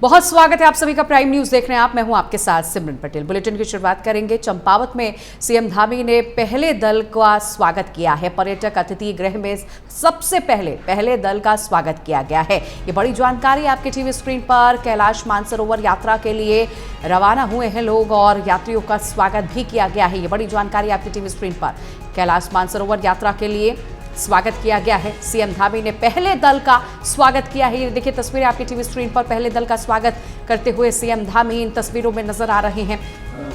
बहुत स्वागत है आप सभी का प्राइम न्यूज देख रहे हैं आप। मैं हूं आपके साथ सिमरन पटेल। बुलेटिन की शुरुआत करेंगे। चंपावत में सीएम धामी ने पहले दल का स्वागत किया है। पर्यटक अतिथि गृह में सबसे पहले दल का स्वागत किया गया है। ये बड़ी जानकारी आपके टीवी स्क्रीन पर। कैलाश मानसरोवर यात्रा के लिए रवाना हुए हैं लोग और यात्रियों का स्वागत भी किया गया है। ये बड़ी जानकारी आपके टीवी स्क्रीन पर। कैलाश मानसरोवर यात्रा के लिए स्वागत किया गया है। सीएम धामी ने पहले दल का स्वागत किया है। ये देखिए तस्वीरें आपकी टीवी स्क्रीन पर। पहले दल का स्वागत करते हुए सीएम धामी इन तस्वीरों में नजर आ रहे हैं।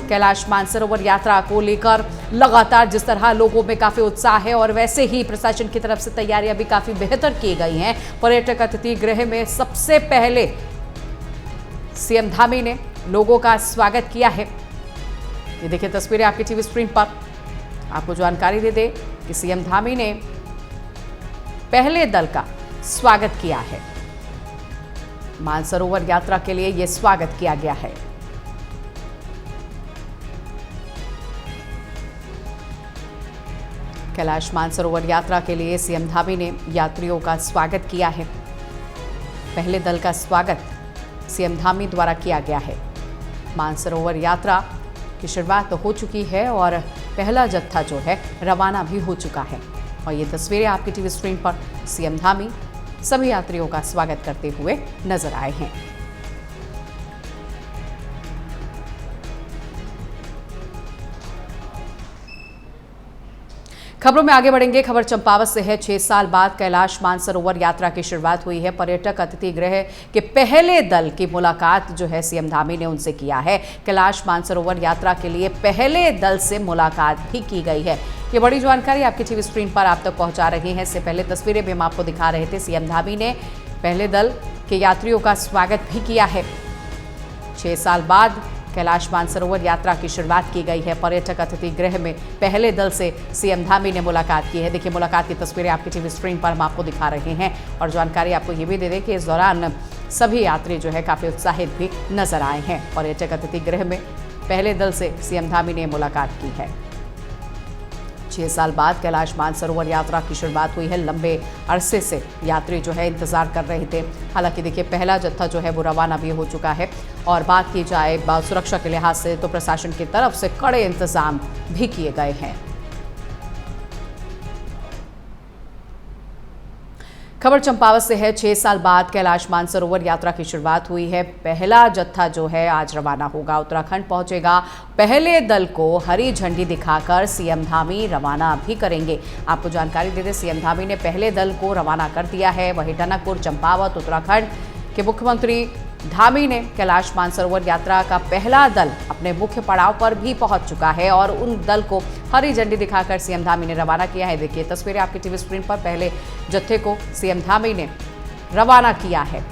कैलाश मानसरोवर यात्रा को लेकर लगातार जिस तरह लोगों में काफी उत्साह है और वैसे ही प्रशासन की तरफ से तैयारियां भी काफी बेहतर की गई हैं। पर्यटक अतिथि गृह में सबसे पहले सीएम धामी ने लोगों का स्वागत किया है। ये देखिए तस्वीरें आपकी टीवी स्क्रीन पर। आपको जानकारी दे दें कि सीएम धामी ने पहले दल का स्वागत किया है। मानसरोवर यात्रा के लिए यह स्वागत किया गया है। कैलाश मानसरोवर यात्रा के लिए सीएम धामी ने यात्रियों का स्वागत किया है। पहले दल का स्वागत सीएम धामी द्वारा किया गया है। मानसरोवर यात्रा की शुरुआत तो हो चुकी है और पहला जत्था जो है रवाना भी हो चुका है। और ये तस्वीरें आपकी टीवी स्क्रीन पर। सीएम धामी सभी यात्रियों का स्वागत करते हुए नजर आए हैं। खबरों में आगे बढ़ेंगे। खबर चंपावत से है। 6 साल बाद कैलाश मानसरोवर यात्रा की शुरुआत हुई है। पर्यटक अतिथि गृह के पहले दल की मुलाकात जो है सीएम धामी ने उनसे किया है। कैलाश मानसरोवर यात्रा के लिए पहले दल से मुलाकात भी की गई है। ये बड़ी जानकारी आपकी टीवी स्क्रीन पर आप तक पहुंचा रहे हैं। इससे पहले तस्वीरें भी हम आपको दिखा रहे थे। सीएम धामी ने पहले दल के यात्रियों का स्वागत भी किया है। 6 साल बाद कैलाश मानसरोवर यात्रा की शुरुआत की गई है। पर्यटक अतिथि गृह में पहले दल से सीएम धामी ने मुलाकात की है। देखिए मुलाकात की तस्वीरें आपकी टीवी स्क्रीन पर हम आपको दिखा रहे हैं। और जानकारी आपको ये भी दे दें कि इस दौरान सभी यात्री जो है काफ़ी उत्साहित भी नजर आए हैं। पर्यटक अतिथि गृह में पहले दल से सीएम धामी ने मुलाकात की है। 6 साल बाद कैलाश मानसरोवर यात्रा की शुरुआत हुई है। लंबे अरसे से यात्री जो है इंतजार कर रहे थे। हालांकि देखिए पहला जत्था जो है वो रवाना भी हो चुका है। और बात की जाए सुरक्षा के लिहाज से तो प्रशासन की तरफ से कड़े इंतजाम भी किए गए हैं। खबर चंपावत से है। 6 साल बाद कैलाश मानसरोवर यात्रा की शुरुआत हुई है। पहला जत्था जो है आज रवाना होगा, उत्तराखंड पहुंचेगा। पहले दल को हरी झंडी दिखाकर सीएम धामी रवाना भी करेंगे। आपको जानकारी दे दें सीएम धामी ने पहले दल को रवाना कर दिया है। वहीं टनकपुर चंपावत उत्तराखंड के मुख्यमंत्री धामी ने कैलाश मानसरोवर यात्रा का पहला दल अपने मुख्य पड़ाव पर भी पहुंच चुका है और उन दल को हरी झंडी दिखाकर सीएम धामी ने रवाना किया है। देखिए तस्वीरें आपकी टीवी स्क्रीन पर। पहले जत्थे को सीएम धामी ने रवाना किया है।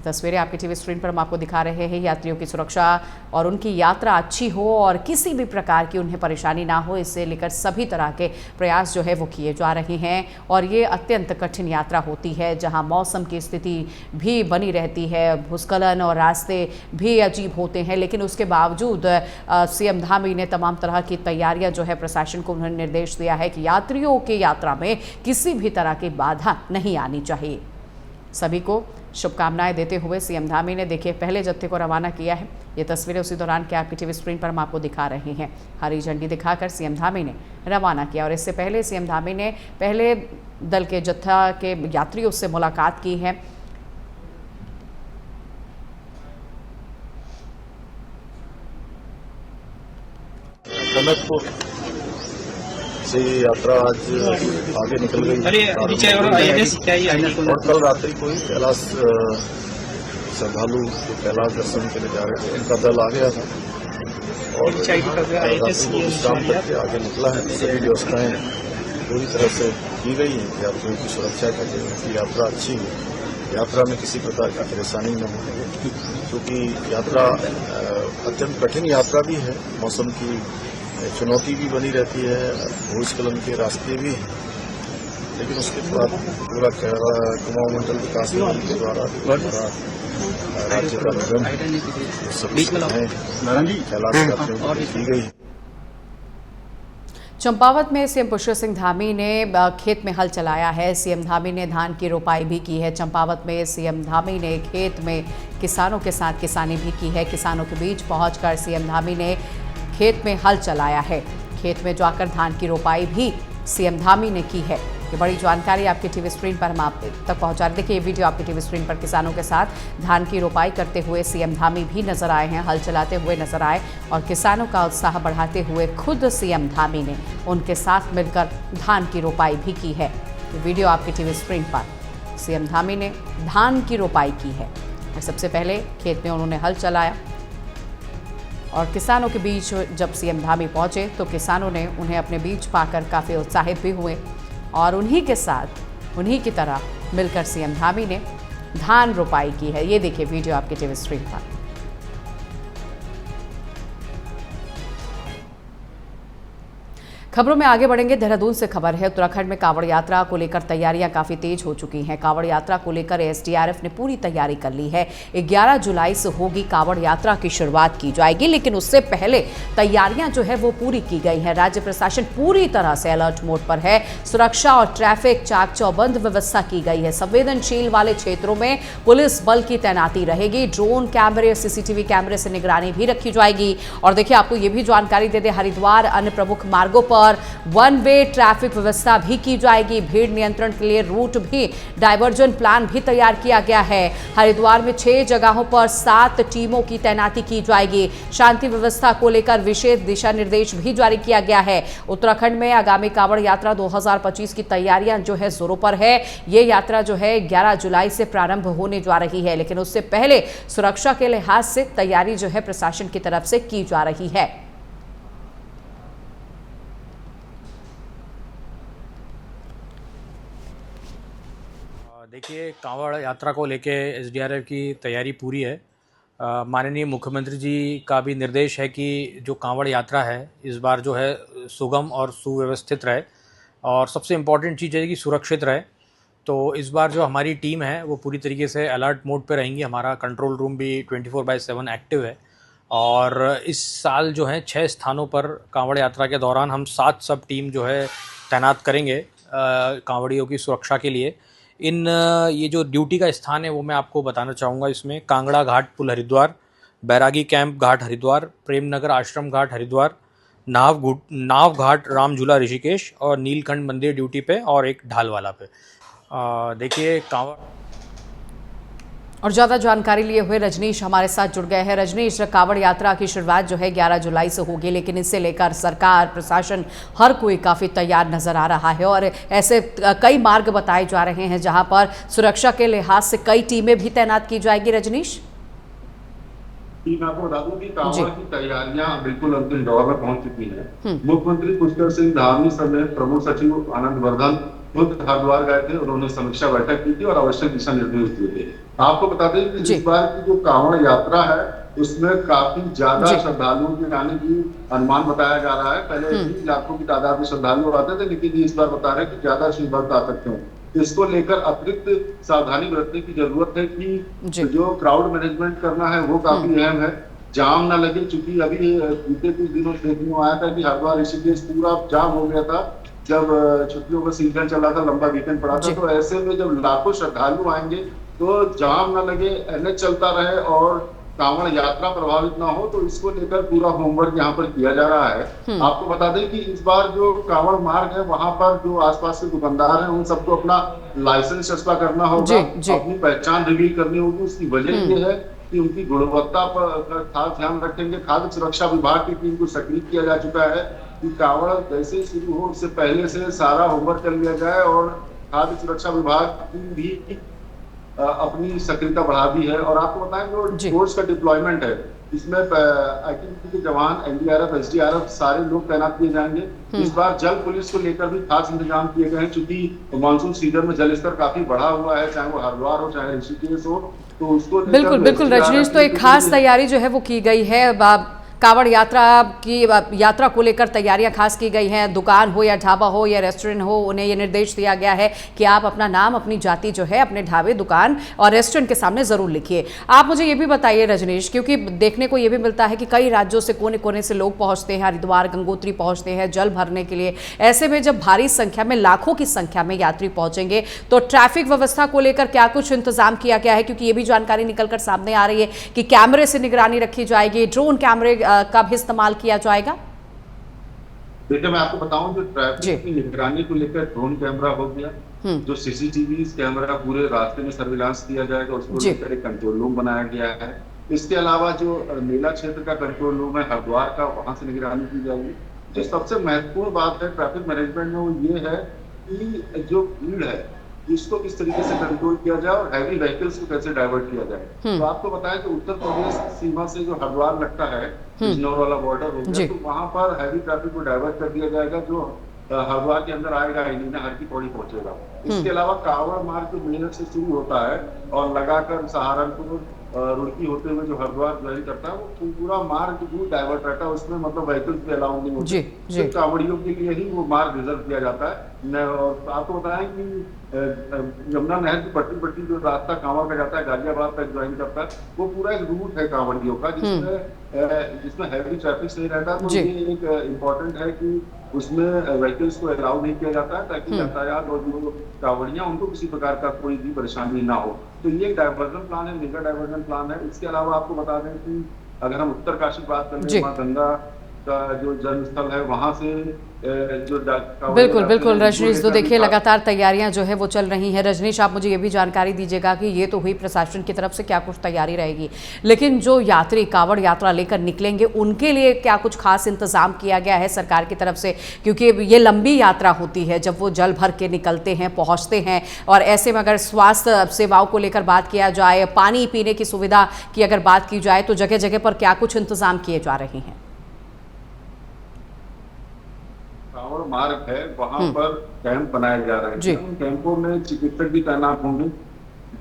तस्वीरें आपकी टीवी स्क्रीन पर हम आपको दिखा रहे हैं। यात्रियों की सुरक्षा और उनकी यात्रा अच्छी हो और किसी भी प्रकार की उन्हें परेशानी ना हो, इससे लेकर सभी तरह के प्रयास जो है वो किए जा रहे हैं। और ये अत्यंत कठिन यात्रा होती है जहां मौसम की स्थिति भी बनी रहती है, भूस्खलन और रास्ते भी अजीब होते हैं। लेकिन उसके बावजूद सीएम धामी ने तमाम तरह की तैयारियां जो है प्रशासन को उन्होंने निर्देश दिया है कि यात्रियों की यात्रा में किसी भी तरह की बाधा नहीं आनी चाहिए। सभी को शुभकामनाएं देते हुए सीएम धामी ने देखिए पहले जत्थे को रवाना किया है। ये तस्वीरें उसी दौरान के आपकी टीवी स्क्रीन पर हम आपको दिखा रहे हैं। हरी झंडी दिखाकर सीएम धामी ने रवाना किया। और इससे पहले सीएम धामी ने पहले दल के जत्था के यात्रियों से मुलाकात की है। से ये यात्रा आज आगे निकल गई और कल रात्रि को ही कैलाश श्रद्धालु जो कैलाश दर्शन के लिए जा रहे थे उनका दल आ गया था और विश्राम करके आगे निकला है। सभी व्यवस्थाएं पूरी तरह से की गई हैं यात्रियों की सुरक्षा के लिए, उनकी यात्रा अच्छी है, यात्रा में किसी प्रकार की परेशानी न हो, क्योंकि यात्रा अत्यंत कठिन यात्रा भी है। मौसम की चुनौती भी बनी रहती है, भूस्खलन के रास्ते भी हैं, लेकिन उसके बाद पूरा कुमाऊं मंडल विकास निगम के द्वारा राज्य का निगम सभी सुविधाएं कैलाश यात्रियों को दी गई है। चंपावत में सीएम पुष्कर सिंह धामी ने खेत में हल चलाया है। सीएम धामी ने धान की रोपाई भी की है। चंपावत में सीएम धामी ने खेत में किसानों के साथ किसानी भी की है। किसानों के बीच पहुंचकर सीएम धामी ने खेत में हल चलाया है। खेत में जाकर धान की रोपाई भी सीएम धामी ने की है। ये बड़ी जानकारी आपकी टीवी स्क्रीन पर हम आप तक पहुंचा रहे। देखिए ये वीडियो आपकी टीवी स्क्रीन पर किसानों के साथ धान की रोपाई करते हुए सीएम धामी भी नजर आए हैं, हल चलाते हुए नजर आए और किसानों का उत्साह बढ़ाते हुए खुद सीएम धामी ने उनके साथ मिलकर धान की रोपाई भी की है। ये वीडियो आपकी टीवी स्क्रीन पर सीएम धामी ने धान की रोपाई की है और सबसे पहले खेत में उन्होंने हल चलाया और किसानों के बीच जब सीएम धामी पहुंचे तो किसानों ने उन्हें अपने बीच पाकर काफ़ी उत्साहित भी हुए और उन्हीं के साथ उन्हीं की तरह मिलकर सीएम धामी ने धान रोपाई की है। ये देखिए वीडियो आपके टीवी स्क्रीन पर। खबरों में आगे बढ़ेंगे। देहरादून से खबर है, उत्तराखंड में कांवड़ यात्रा को लेकर तैयारियां काफी तेज हो चुकी हैं। कांवड़ यात्रा को लेकर एसडीआरएफ ने पूरी तैयारी कर ली है। 11 जुलाई से होगी कांवड़ यात्रा की शुरुआत की जाएगी, लेकिन उससे पहले तैयारियां जो है वो पूरी की गई हैं। राज्य प्रशासन पूरी तरह से अलर्ट मोड पर है। सुरक्षा और ट्रैफिक चाक चौबंद व्यवस्था की गई है। संवेदनशील वाले क्षेत्रों में पुलिस बल की तैनाती रहेगी। ड्रोन कैमरे, सीसीटीवी कैमरे से निगरानी भी रखी जाएगी। और देखिए आपको ये भी जानकारी दे दें, हरिद्वार अन्य प्रमुख मार्गों पर वन वे ट्रैफिक व्यवस्था भी की जाएगी। भीड़ नियंत्रण के लिए रूट भी, डाइवर्जन प्लान भी तैयार किया गया है। हरिद्वार में 6 जगहों पर 7 टीमों की तैनाती की जाएगी। शांति व्यवस्था को लेकर विशेष दिशा निर्देश भी जारी किया गया है। उत्तराखंड में आगामी कांवड़ यात्रा 2025 की तैयारियां जो है जोरों पर है। ये यात्रा जो है 11 जुलाई से प्रारंभ होने जा रही है, लेकिन उससे पहले सुरक्षा के लिहाज से तैयारी जो है प्रशासन की तरफ से की जा रही है। देखिए, कांवड़ यात्रा को लेके एसडीआरएफ की तैयारी पूरी है। माननीय मुख्यमंत्री जी का भी निर्देश है कि जो कांवड़ यात्रा है इस बार जो है सुगम और सुव्यवस्थित रहे और सबसे इम्पॉर्टेंट चीज़ है कि सुरक्षित रहे। तो इस बार जो हमारी टीम है वो पूरी तरीके से अलर्ट मोड पे रहेंगी। हमारा कंट्रोल रूम भी 24/7 एक्टिव है और इस साल जो है 6 स्थानों पर कांवड़ यात्रा के दौरान हम 7 सब टीम जो है तैनात करेंगे कांवड़ियों की सुरक्षा के लिए। ये जो ड्यूटी का स्थान है वो मैं आपको बताना चाहूँगा। इसमें कांगड़ा घाट पुल हरिद्वार, बैरागी कैंप घाट हरिद्वार, प्रेमनगर आश्रम घाट हरिद्वार, नाव घाट राम झूला ऋषिकेश और नीलकंठ मंदिर ड्यूटी पे और एक ढालवाला पे। देखिए कांवड़ और ज़्यादा जानकारी लिए हुए रजनीश हमारे साथ जुड़ गए हैं। रजनीश, कांवड़ यात्रा की शुरुआत जो है 11 जुलाई से होगी, लेकिन इससे लेकर सरकार, प्रशासन, हर कोई काफ़ी तैयार नजर आ रहा है और ऐसे कई मार्ग बताए जा रहे हैं जहां पर सुरक्षा के लिहाज से कई टीमें भी तैनात की जाएगी। रजनीश, मैं आपको बता दूं कि कांवड़ की तैयारियां बिल्कुल अंतिम दौर में पहुंच चुकी हैं। मुख्यमंत्री पुष्कर सिंह धामी समेत प्रमुख सचिव आनंद वर्धन खुद हरिद्वार गए थे, उन्होंने समीक्षा बैठक की थी और आवश्यक दिशा निर्देश दिए थे। आपको बता दें कि इस बार की जो कांवड़ यात्रा है उसमें काफी ज्यादा श्रद्धालुओं के आने की अनुमान बताया जा रहा है। पहले लाखों की तादाद में श्रद्धालु आते थे, लेकिन इस बार बता रहे हैं कि ज्यादा श्रद्धालु आ सकते हैं। इसको लेकर अतिरिक्त सावधानी बरतने की जरूरत है कि जो क्राउड मैनेजमेंट करना है वो काफी अहम है। जाम ना लगे, चूंकि अभी बीते कुछ दिनों देखने में आया था कि हरिद्वार ऋषिकेश पूरा जाम हो गया था जब छुट्टियों का सीजन चला था, लंबा वीकेंड पड़ा था। तो ऐसे में जब लाखों श्रद्धालु आएंगे तो जाम ना लगे, एनएच चलता रहे और कांवड़ यात्रा प्रभावित ना हो, तो इसको लेकर पूरा होमवर्क यहाँ पर किया जा रहा है। आपको बता दें कि इस बार जो कांवड़ मार्ग है वहां पर जो आसपास के दुकानदार हैं उन सबको अपना लाइसेंस चस्पा करना होगा, अपनी पहचान रिवील करनी होगी। उसकी वजह ये है कि उनकी गुणवत्ता पर खास ध्यान रखेंगे। खाद्य सुरक्षा विभाग की टीम को सक्रिय किया जा चुका है कि कांवड़ कैसे शुरू हो उससे पहले से सारा होमवर्क कर लिया जाए और खाद्य सुरक्षा विभाग की भी अपनी सक्रियता बढ़ा दी है। और आपको बताएं जो फोर्स का डिप्लॉयमेंट है इसमें आईटीबीपी के जवान, एनडीआरएफ, एसडीआरएफ सारे लोग तैनात किए जाएंगे। इस बार जल पुलिस को लेकर भी खास इंतजाम किए गए हैं, क्योंकि मानसून सीजन में जल स्तर काफी बढ़ा हुआ है, चाहे वो हरिद्वार हो चाहे ऋषिकेश हो। तो उसको बिल्कुल रजनीश, तो एक खास तैयारी जो है वो की गई है। कांवड़ यात्रा को लेकर तैयारियां खास की गई हैं। दुकान हो या ढाबा हो या रेस्टोरेंट हो, उन्हें ये निर्देश दिया गया है कि आप अपना नाम, अपनी जाति जो है अपने ढाबे, दुकान और रेस्टोरेंट के सामने जरूर लिखिए। आप मुझे ये भी बताइए रजनीश, क्योंकि देखने को ये भी मिलता है कि कई राज्यों से कोने कोने से लोग पहुंचते हैं, हरिद्वार, गंगोत्री पहुंचते हैं जल भरने के लिए। ऐसे में जब भारी संख्या में, लाखों की संख्या में यात्री पहुंचेंगे तो ट्रैफिक व्यवस्था को लेकर क्या कुछ इंतजाम किया गया है? क्योंकि ये भी जानकारी निकलकर सामने आ रही है कि कैमरे से निगरानी रखी जाएगी, ड्रोन कैमरे का भी इस्तेमाल किया जाएगा। देखिए, मैं आपको बताऊं, जो ट्रैफिक की निगरानी को लेकर ड्रोन कैमरा हो गया, जो सीसीटीवी कैमरा पूरे रास्ते में सर्विलांस किया जाएगा, उसको लेकर एक कंट्रोल रूम बनाया गया है। इसके अलावा जो मेला क्षेत्र का कंट्रोल रूम है हरिद्वार का, वहां से निगरानी की जाएगी। जो सबसे महत्वपूर्ण बात है ट्रैफिक मैनेजमेंट में, वो ये है कि जो भीड़ है इसको किस तरीके से कंट्रोल किया जाए और हैवी व्हीकल्स को कैसे डाइवर्ट किया जाए। तो आपको बताया कि उत्तर प्रदेश सीमा से जो हरिद्वार लगता है, बिजनौर वाला बॉर्डर हो गया, तो वहां पर हैवी ट्रैफिक को डाइवर्ट कर दिया जाएगा। जो हरिद्वार के अंदर आएगा ही नहीं, हर की पौड़ी पहुंचेगा। इसके अलावा कांवड़ मार्ग जो मेरठ से शुरू होता है और लगाकर सहारनपुर, रुड़की होते हुए जो हरिद्वार ज्वाइन करता है, वो पूरा मार्ग भी डाइवर्ट रहता है। उसमें मतलब व्हीकल्स भी अलाउ नहीं होते, सिर्फ कांवड़ियों के लिए ही वो मार्ग रिजर्व किया जाता है। और आपको बताएं कि यमुना नहर की पट्टी जो रास्ता कांवड़ का जाता है, गाजियाबाद तक ज्वाइन करता है, वो पूरा एक रूट है कांवड़ियों का, जिसमें हैवी ट्रैफिक नहीं रहता। तो ये एक इम्पोर्टेंट है कि उसमें व्हीकल्स को अलाउ नहीं किया जाता है, ताकि यातायात और जो कांवड़ियां, उनको किसी प्रकार का कोई भी परेशानी ना हो। तो ये एक डाइवर्जन प्लान है, मेगा डाइवर्जन प्लान है। इसके अलावा आपको बता दें कि अगर हम उत्तरकाशी बात करें, मां गंगा का जो जन्म स्थल है, वहां से जो बिल्कुल रजनीश, तो देखिए लगातार तैयारियां जो है वो चल रही हैं। रजनीश, आप मुझे ये भी जानकारी दीजिएगा कि ये तो हुई प्रशासन की तरफ से क्या कुछ तैयारी रहेगी, लेकिन जो यात्री कांवड़ यात्रा लेकर निकलेंगे उनके लिए क्या कुछ खास इंतजाम किया गया है सरकार की तरफ से? क्योंकि ये लंबी यात्रा होती है, जब वो जल भर के निकलते हैं, पहुंचते हैं, और ऐसे में अगर स्वास्थ्य सेवाओं को लेकर बात किया जाए, पानी पीने की सुविधा की अगर बात की जाए, तो जगह जगह पर क्या कुछ इंतजाम किए जा रहे हैं? कांवड़ मार्ग है, वहां पर कैंप बनाए जा रहे हैं। उन कैंपों में चिकित्सक भी तैनात होंगे।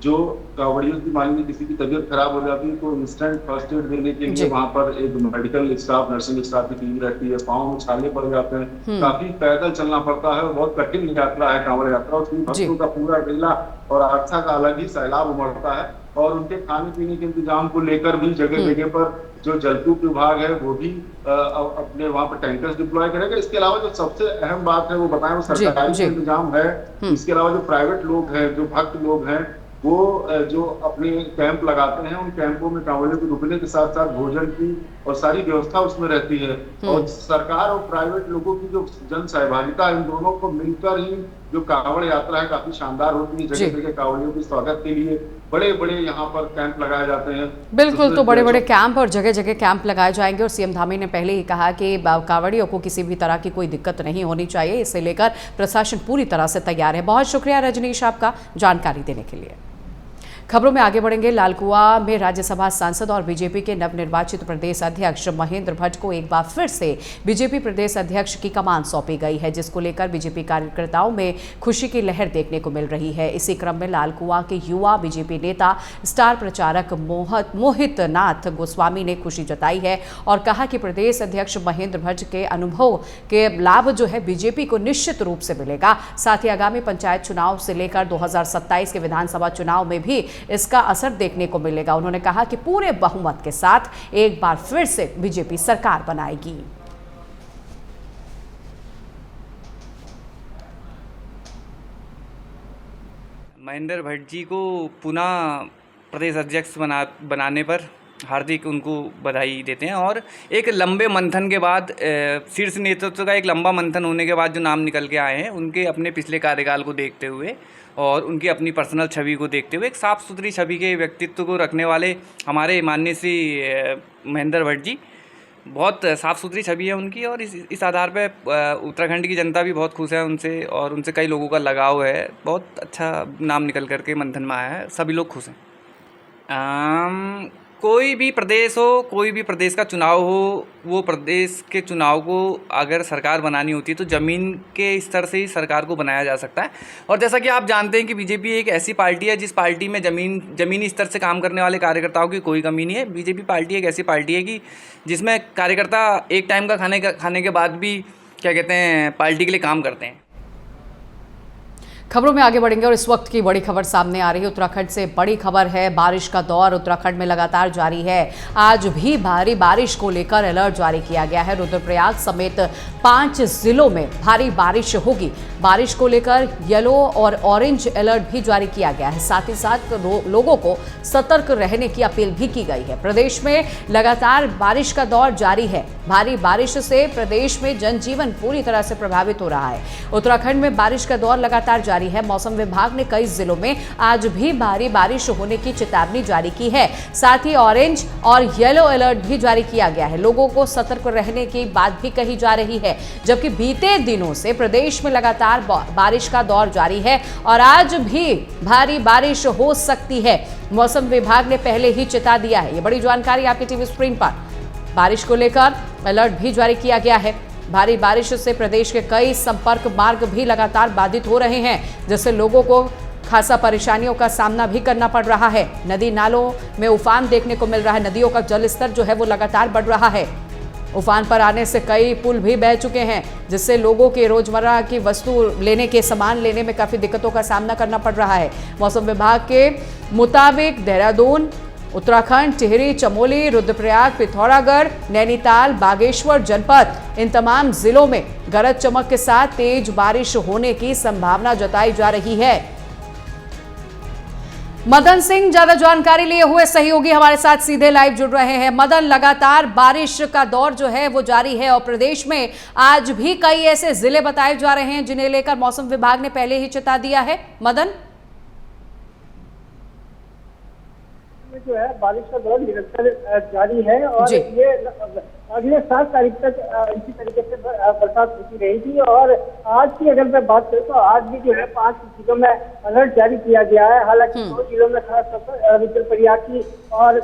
जो कांवड़ियों की मान लीजिए किसी की तबीयत खराब हो जाती है, तो इंस्टेंट फर्स्ट एड देने के लिए वहां पर एक मेडिकल स्टाफ, नर्सिंग स्टाफ की टीम रहती है। पाँव में छाले पड़ जाते हैं, काफी पैदल चलना पड़ता है, बहुत कठिन यात्रा है कांवड़ यात्रा। उसमें भक्तों का पूरा मेला और आस्था का अलग ही सैलाब उमड़ता है। और उनके खाने पीने के इंतजाम को लेकर भी जगह जगह पर जो जलकूप विभाग है वो भी अपने वहां पर टैंकर्स डिप्लॉय करेगा। इसके अलावा जो सबसे अहम बात है वो बताएं, वो सरकारी इंतजाम है। इसके अलावा जो प्राइवेट लोग हैं, जो भक्त लोग हैं, वो जो अपने कैंप लगाते हैं, उन कैंपों में कांवड़ियों के रुकने के साथ साथ भोजन की और सारी व्यवस्था उसमें रहती है। और सरकार और प्राइवेट लोगों की जो जन सहभागिता, इन दोनों को मिलकर ही जो कांवड़ यात्रा है काफी शानदार होती है। जगह जगह कांवड़ियों के स्वागत के लिए बड़े बड़े यहाँ पर कैंप लगाए जाते हैं। बिल्कुल, तो बड़े बड़े कैंप और जगह जगह कैंप लगाए जाएंगे। और सीएम धामी ने पहले ही कहा कि कांवड़ियों को किसी भी तरह की कोई दिक्कत नहीं होनी चाहिए, इसे लेकर प्रशासन पूरी तरह से तैयार है। बहुत शुक्रिया रजनीश आपका जानकारी देने के लिए। खबरों में आगे बढ़ेंगे। लालकुआं में राज्यसभा सांसद और बीजेपी के नवनिर्वाचित प्रदेश अध्यक्ष महेंद्र भट्ट को एक बार फिर से बीजेपी प्रदेश अध्यक्ष की कमान सौंपी गई है, जिसको लेकर बीजेपी कार्यकर्ताओं में खुशी की लहर देखने को मिल रही है। इसी क्रम में लालकुआं के युवा बीजेपी नेता स्टार प्रचारक मोहित नाथ गोस्वामी ने खुशी जताई है और कहा कि प्रदेश अध्यक्ष महेंद्र भट्ट के अनुभव के लाभ जो है बीजेपी को निश्चित रूप से मिलेगा। साथ ही आगामी पंचायत चुनाव से लेकर 2027 के विधानसभा चुनाव में भी इसका असर देखने को मिलेगा। उन्होंने कहा कि पूरे बहुमत के साथ एक बार फिर से बीजेपी सरकार बनाएगी। महेंद्र भट्ट जी को पुनः प्रदेश अध्यक्ष बनाने पर हार्दिक उनको बधाई देते हैं। और एक लंबे मंथन के बाद, शीर्ष नेतृत्व का एक लंबा मंथन होने के बाद जो नाम निकल के आए हैं, उनके अपने पिछले कार्यकाल को देखते हुए और उनकी अपनी पर्सनल छवि को देखते हुए, एक साफ़ सुथरी छवि के व्यक्तित्व को रखने वाले हमारे माननीय श्री महेंद्र भट्ट जी, बहुत साफ़ सुथरी छवि है उनकी। और इस आधार पे उत्तराखंड की जनता भी बहुत खुश है उनसे और उनसे कई लोगों का लगाव है। बहुत अच्छा नाम निकल करके मंथन में आया है, सभी लोग खुश हैं। कोई भी प्रदेश हो, कोई भी प्रदेश का चुनाव हो, वो प्रदेश के चुनाव को अगर सरकार बनानी होती है तो ज़मीन के स्तर से ही सरकार को बनाया जा सकता है। और जैसा कि आप जानते हैं कि बीजेपी एक ऐसी पार्टी है जिस पार्टी में ज़मीनी स्तर से काम करने वाले कार्यकर्ताओं की कोई कमी नहीं है। बीजेपी पार्टी एक ऐसी पार्टी है कि जिसमें कार्यकर्ता एक टाइम का खाने के बाद भी क्या कहते हैं पार्टी के लिए काम करते हैं। खबरों में आगे बढ़ेंगे और इस वक्त की बड़ी खबर सामने आ रही है। उत्तराखंड से बड़ी खबर है। बारिश का दौर उत्तराखंड में लगातार जारी है। आज भी भारी बारिश को लेकर अलर्ट जारी किया गया है। रुद्रप्रयाग समेत 5 जिलों में भारी बारिश होगी। बारिश को लेकर येलो और ऑरेंज अलर्ट भी जारी किया गया है। साथ ही साथ लोगों को सतर्क रहने की अपील भी की गई है। प्रदेश में लगातार बारिश का दौर जारी है। भारी बारिश से प्रदेश में जनजीवन पूरी तरह से प्रभावित हो रहा है। उत्तराखंड में बारिश का दौर लगातार जारी है। मौसम विभाग ने कई जिलों में आज भी भारी बारिश होने की चेतावनी जारी की है। साथ ही ऑरेंज और येलो अलर्ट भी जारी किया गया है। लोगों को सतर्क रहने की बात भी कही जा रही है। जबकि बीते दिनों से प्रदेश में लगातार बारिश का दौर जारी है और आज भी भारी बारिश हो सकती है। मौसम विभाग ने पहले ही चेता दिया है। ये बड़ी जानकारी आपकी टीवी स्क्रीन पर। बारिश को लेकर अलर्ट भी जारी किया गया है। भारी बारिश से प्रदेश के कई संपर्क मार्ग भी लगातार बाधित हो रहे हैं, जिससे लोगों को खासा परेशानियों का सामना भी करना पड़ रहा है। नदी नालों में उफान देखने को मिल रहा है। नदियों का जलस्तर जो है वो लगातार बढ़ रहा है। उफान पर आने से कई पुल भी बह चुके हैं, जिससे लोगों के रोजमर्रा की वस्तु लेने के सामान लेने में काफ़ी दिक्कतों का सामना करना पड़ रहा है। मौसम विभाग के मुताबिक देहरादून, उत्तराखंड, टिहरी, चमोली, रुद्रप्रयाग, पिथौरागढ़, नैनीताल, बागेश्वर जनपद, इन तमाम जिलों में गरज चमक के साथ तेज बारिश होने की संभावना जताई जा रही है। मदन सिंह ज्यादा जानकारी लिए हुए सहयोगी हमारे साथ सीधे लाइव जुड़ रहे हैं। मदन, लगातार बारिश का दौर जो है वो जारी है और प्रदेश में आज भी कई ऐसे जिले बताए जा रहे हैं जिन्हें लेकर मौसम विभाग ने पहले ही चेता दिया है। मदन, जो है बारिश का दौर निरंतर जारी है और ये अगले 7 तारीख तक इसी तरीके से बरसात होती रहेगी। और आज की अगर मैं बात करूं तो आज भी जो है 5 जिलों में अलर्ट जारी किया गया है। हालांकि 2 जिलों में खासतौर पर रुद्रप्रयाग की और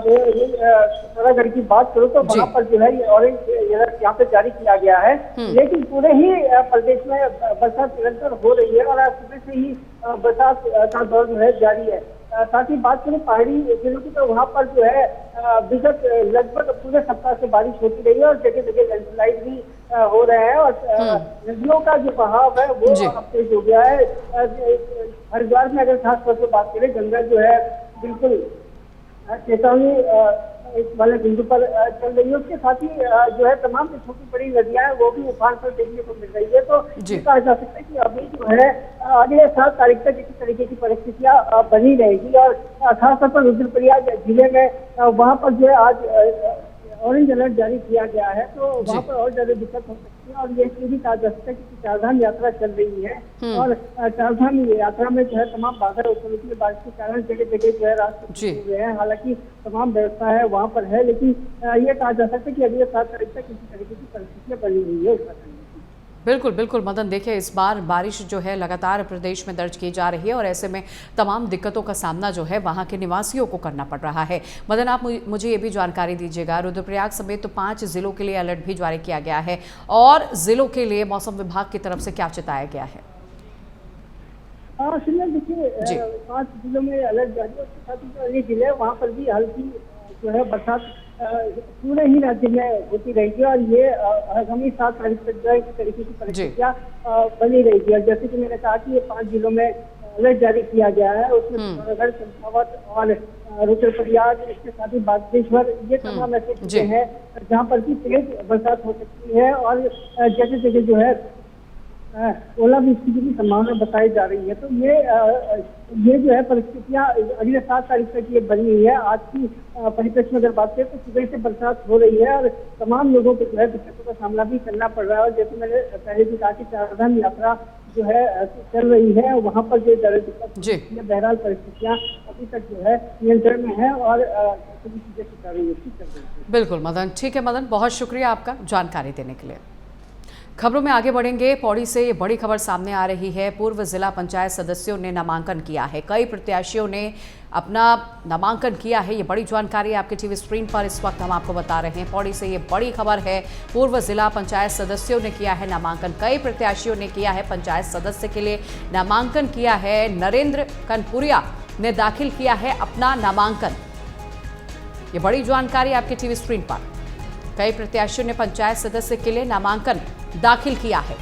पिथौरागढ़ की बात करूं तो वहां पर जो है ये ऑरेंज अलर्ट यहाँ पे जारी किया गया है। लेकिन पूरे ही प्रदेश में बरसात निरंतर हो रही है और आज सुबह से ही बरसात का दौर जो है जारी है। साथ ही बात करें पहाड़ी जिलों की तो वहाँ पर जो है विगत लगभग पूरे सप्ताह से बारिश होती रही है और जगह जगह लैंडस्लाइड भी हो रहे हैं और नदियों का जो बहाव है वो अब तेज हो गया है। हरिद्वार में अगर खास तौर से बात करें, गंगा जो है बिल्कुल चेतावनी वाले बिंदु पर चल रही है। उसके साथ ही जो है तमाम जो छोटी बड़ी नदियां हैं वो भी उफान पर देखने को मिल रही है। तो ये कहा जा सकता है कि अभी जो है अगले 7 तारीख तक इसी तरीके की परिस्थितियां बनी रहेगी और खासतौर पर रुद्रप्रयाग जिले में वहाँ पर जो है आज ऑरेंज अलर्ट जारी किया गया है। तो वहाँ पर और ज्यादा दिक्कत हो सकती है और ये भी कहा जा सकता है कि चारधाम यात्रा चल रही है और चारधाम यात्रा में जो है तमाम बाधा उत्पन्न हुई है। बारिश के कारण जगह जगह जो है रास्ते हुए हैं। हालांकि तमाम व्यवस्था है वहाँ पर है, लेकिन ये कहा जा सकता है कि अगले 7 तारीख तक इसी तरीके की परिस्थितियाँ बनी हुई है उत्तराखंड में। बिल्कुल बिल्कुल मदन, देखिए इस बार बारिश जो है लगातार प्रदेश में दर्ज की जा रही है और ऐसे में तमाम दिक्कतों का सामना जो है वहां के निवासियों को करना पड़ रहा है। मदन, आप मुझे ये भी जानकारी दीजिएगा, रुद्रप्रयाग समेत तो 5 जिलों के लिए अलर्ट भी जारी किया गया है और जिलों के लिए मौसम विभाग की तरफ से क्या चेताया गया है? देखिए 5 जिलों में अलर्ट जारी है। उसके साथ ही जो अन्य जिले वहाँ पर भी हल्की जो है बरसात पूरे ही राज्य में होती रहेगी और ये आगामी 7 तारीख तक जो है इस तरीके की परिस्थितियाँ बनी रहेगी। और जैसे कि मैंने कहा कि ये 5 जिलों में अलर्ट जारी किया गया है, उसमें पिथौरागढ़, चंपावत और रुद्रप्रयाग, इसके साथ ही बागेश्वर, ये तमाम ऐसे जिले हैं जहाँ पर भी तेज बरसात हो सकती है और जगह जगह जो है ओलावृष्टि की भी संभावना बताई जा रही है। तो ये जो है परिस्थितियाँ अगले 7 तारीख तक ये बनी हुई है। आज की परिप्रेक्ष्य में अगर बात करें तो सुबह से बरसात हो रही है और तमाम लोगों को जो है दिक्कतों का सामना भी करना पड़ रहा है। और जैसे मैंने पहले भी कहा कि चारधाम यात्रा जो है चल रही है, वहाँ पर जो दिक्कत बहरहाल परिस्थितियाँ अभी तक जो है नियंत्रण में है और सभी चीजें सुचारू रूप से चल रही है। बिल्कुल मदन, ठीक है मदन, बहुत शुक्रिया आपका जानकारी देने के लिए। खबरों में आगे बढ़ेंगे। पौड़ी से ये बड़ी खबर सामने आ रही है। पूर्व जिला पंचायत सदस्यों ने नामांकन किया है। कई प्रत्याशियों ने अपना नामांकन किया है। ये बड़ी जानकारी आपके टीवी स्क्रीन पर इस वक्त हम आपको बता रहे हैं। पौड़ी से ये बड़ी खबर है। पूर्व जिला पंचायत सदस्यों ने किया है नामांकन। कई प्रत्याशियों ने किया है पंचायत सदस्य के लिए नामांकन किया है। नरेंद्र कनपुरिया ने दाखिल किया है अपना नामांकन। ये बड़ी जानकारी आपके टीवी स्क्रीन पर। कई प्रत्याशियों ने पंचायत सदस्य के लिए नामांकन दाखिल किया है।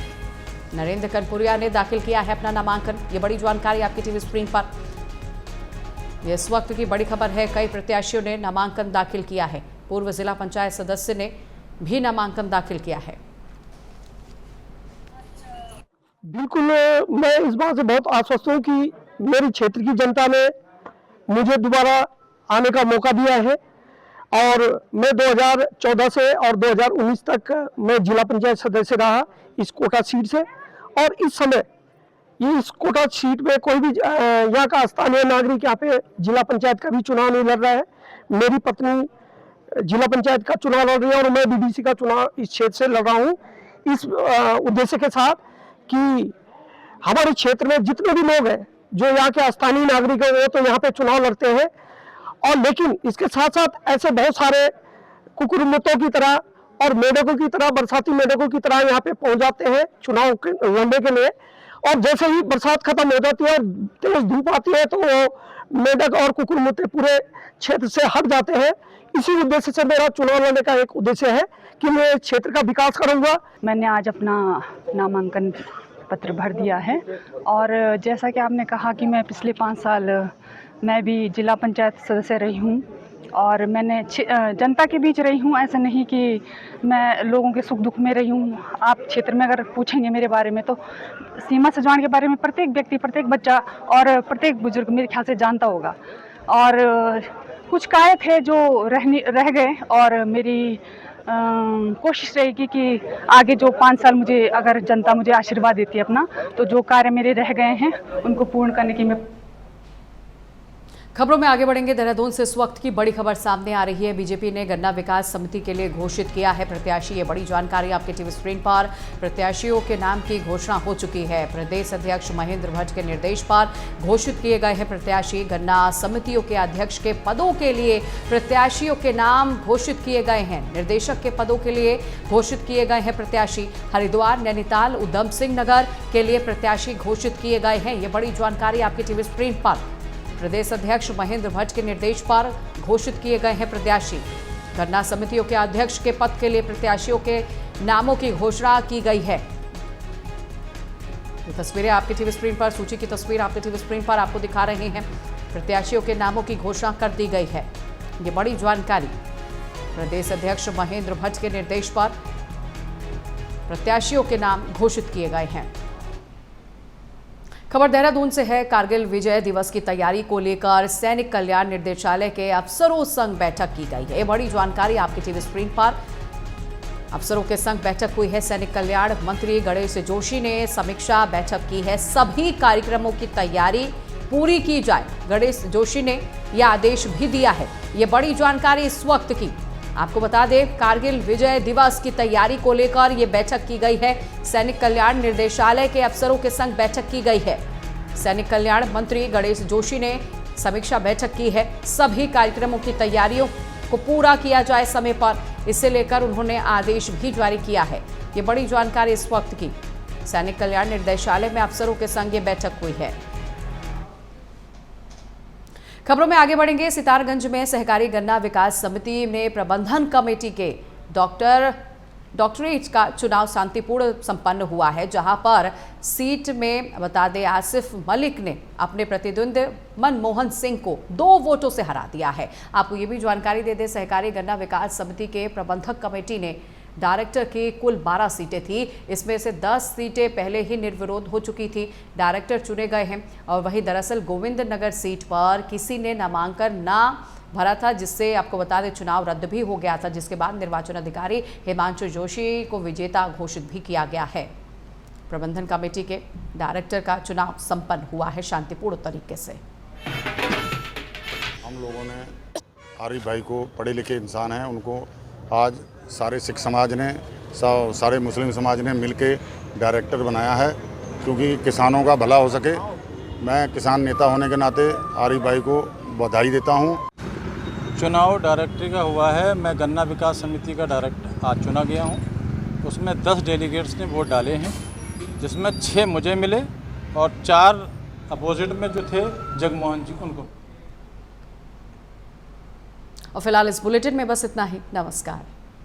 नरेंद्र कनपुरिया ने दाखिल किया है अपना नामांकन। ये बड़ी जानकारी आपकी टीवी स्क्रीन पर। ये इस वक्त की बड़ी खबर है। कई प्रत्याशियों ने नामांकन दाखिल किया है। पूर्व जिला पंचायत सदस्य ने भी नामांकन दाखिल किया है। बिल्कुल, मैं इस बात से बहुत आश्वस्त हूँ कि मेरे क्षेत्र की जनता ने मुझे दोबारा आने का मौका दिया है और मैं 2014 से और 2019 तक मैं जिला पंचायत सदस्य रहा इस कोटा सीट से। और इस समय ये इस कोटा सीट पे कोई भी यहाँ का स्थानीय नागरिक यहाँ पे जिला पंचायत का भी चुनाव नहीं लड़ रहा है। मेरी पत्नी जिला पंचायत का चुनाव लड़ रही है और मैं बीडीसी का चुनाव इस क्षेत्र से लड़ रहा हूँ, इस उद्देश्य के साथ कि हमारे क्षेत्र में जितने भी लोग हैं जो यहाँ के स्थानीय नागरिक हैं वो तो यहाँ पे चुनाव लड़ते हैं, और लेकिन इसके साथ साथ ऐसे बहुत सारे कुकुरमुत्तों की तरह और मेढकों की तरह, बरसाती मेढकों की तरह यहाँ पे पहुंच जाते हैं चुनाव लड़ने के लिए। और जैसे ही बरसात खत्म हो जाती है और तेज धूप आती है तो वो मेढक और कुकुरमुत्ते पूरे क्षेत्र से हट जाते हैं। इसी उद्देश्य से मेरा चुनाव लड़ने का एक उद्देश्य है कि मैं क्षेत्र का विकास करूंगा। मैंने आज अपना नामांकन पत्र भर दिया है और जैसा कि आपने कहा कि मैं पिछले 5 साल मैं भी जिला पंचायत सदस्य रही हूँ और मैंने जनता के बीच रही हूँ। ऐसा नहीं कि मैं लोगों के सुख दुख में रही हूँ। आप क्षेत्र में अगर पूछेंगे मेरे बारे में तो सीमा सजवान के बारे में प्रत्येक व्यक्ति, प्रत्येक बच्चा और प्रत्येक बुजुर्ग मेरे ख्याल से जानता होगा। और कुछ कार्य थे जो रह गए और मेरी कोशिश रहेगी कि आगे जो 5 साल मुझे अगर जनता मुझे आशीर्वाद देती है अपना, तो जो कार्य मेरे रह गए हैं उनको पूर्ण करने की मैं। खबरों में आगे बढ़ेंगे। देहरादून से इस वक्त की बड़ी खबर सामने आ रही है। बीजेपी ने गन्ना विकास समिति के लिए घोषित किया है प्रत्याशी। ये बड़ी जानकारी आपके टीवी स्क्रीन पर। प्रत्याशियों के नाम की घोषणा हो चुकी है। प्रदेश अध्यक्ष महेंद्र भट्ट के निर्देश पर घोषित किए गए हैं प्रत्याशी। गन्ना समितियों के अध्यक्ष के पदों के लिए प्रत्याशियों के नाम घोषित किए गए हैं। निर्देशक के पदों के लिए घोषित किए गए हैं प्रत्याशी। हरिद्वार, नैनीताल, उधम सिंह नगर के लिए प्रत्याशी घोषित किए गए हैं। ये बड़ी जानकारी आपकी टीवी स्क्रीन पर। प्रदेश अध्यक्ष महेंद्र भट्ट के निर्देश पर घोषित किए गए हैं प्रत्याशी। गन्ना समितियों के अध्यक्ष के पद के लिए प्रत्याशियों के नामों की घोषणा की गई है। ये तस्वीरें आपकी टीवी स्क्रीन पर, सूची की तस्वीर आपके टीवी स्क्रीन पर आपको दिखा रहे हैं। प्रत्याशियों के नामों की घोषणा कर दी गई है। ये बड़ी जानकारी। प्रदेश अध्यक्ष महेंद्र भट्ट के निर्देश पर प्रत्याशियों के नाम घोषित किए गए हैं। खबर देहरादून से है। कारगिल विजय दिवस की तैयारी को लेकर सैनिक कल्याण निर्देशालय के अफसरों संग बैठक की गई है। ये बड़ी जानकारी आपकी टीवी स्क्रीन पर। अफसरों के संग बैठक हुई है। सैनिक कल्याण मंत्री गणेश जोशी ने समीक्षा बैठक की है। सभी कार्यक्रमों की तैयारी पूरी की जाए, गणेश जोशी ने यह आदेश भी दिया है। ये बड़ी जानकारी इस वक्त की आपको बता दें। कारगिल विजय दिवस की तैयारी को लेकर यह बैठक की गई है। सैनिक कल्याण निर्देशालय के अफसरों के संग बैठक की गई है। सैनिक कल्याण मंत्री गणेश जोशी ने समीक्षा बैठक की है। सभी कार्यक्रमों की तैयारियों को पूरा किया जाए समय पर, इसे लेकर उन्होंने आदेश भी जारी किया है। ये बड़ी जानकारी इस वक्त की। सैनिक कल्याण निर्देशालय में अफसरों के संग ये बैठक हुई है। खबरों में आगे बढ़ेंगे। सितारगंज में सहकारी गन्ना विकास समिति ने प्रबंधन कमेटी के डॉक्टरेट का चुनाव शांतिपूर्ण संपन्न हुआ है, जहां पर सीट में बता दें आसिफ मलिक ने अपने प्रतिद्वंदी मनमोहन सिंह को 2 वोटों से हरा दिया है। आपको ये भी जानकारी दे दें, सहकारी गन्ना विकास समिति के प्रबंधक कमेटी ने डायरेक्टर की कुल 12 सीटें थी। इसमें से 10 सीटें पहले ही निर्विरोध हो चुकी थी। डायरेक्टर चुने गए हैं। और वहीं दरअसल गोविंद नगर सीट पर किसी ने नामांकन ना भरा था, जिससे आपको बता दें चुनाव रद्द भी हो गया था, जिसके बाद निर्वाचन अधिकारी हिमांशु जोशी को विजेता घोषित भी किया गया है। प्रबंधन कमेटी के डायरेक्टर का चुनाव संपन्न हुआ है शांतिपूर्ण तरीके से। हम लोगों ने आरिफ भाई को, पढ़े लिखे इंसान हैं, उनको आज सारे सिख समाज ने, सारे मुस्लिम समाज ने मिलके डायरेक्टर बनाया है, क्योंकि किसानों का भला हो सके। मैं किसान नेता होने के नाते आरिफ भाई को बधाई देता हूँ। चुनाव डायरेक्टर का हुआ है। मैं गन्ना विकास समिति का डायरेक्टर आज चुना गया हूँ। उसमें 10 डेलीगेट्स ने वोट डाले हैं, जिसमें 6 मुझे मिले और 4 अपोजिट में जो थे जगमोहन जी उनको। और फिलहाल इस बुलेटिन में बस इतना ही। नमस्कार।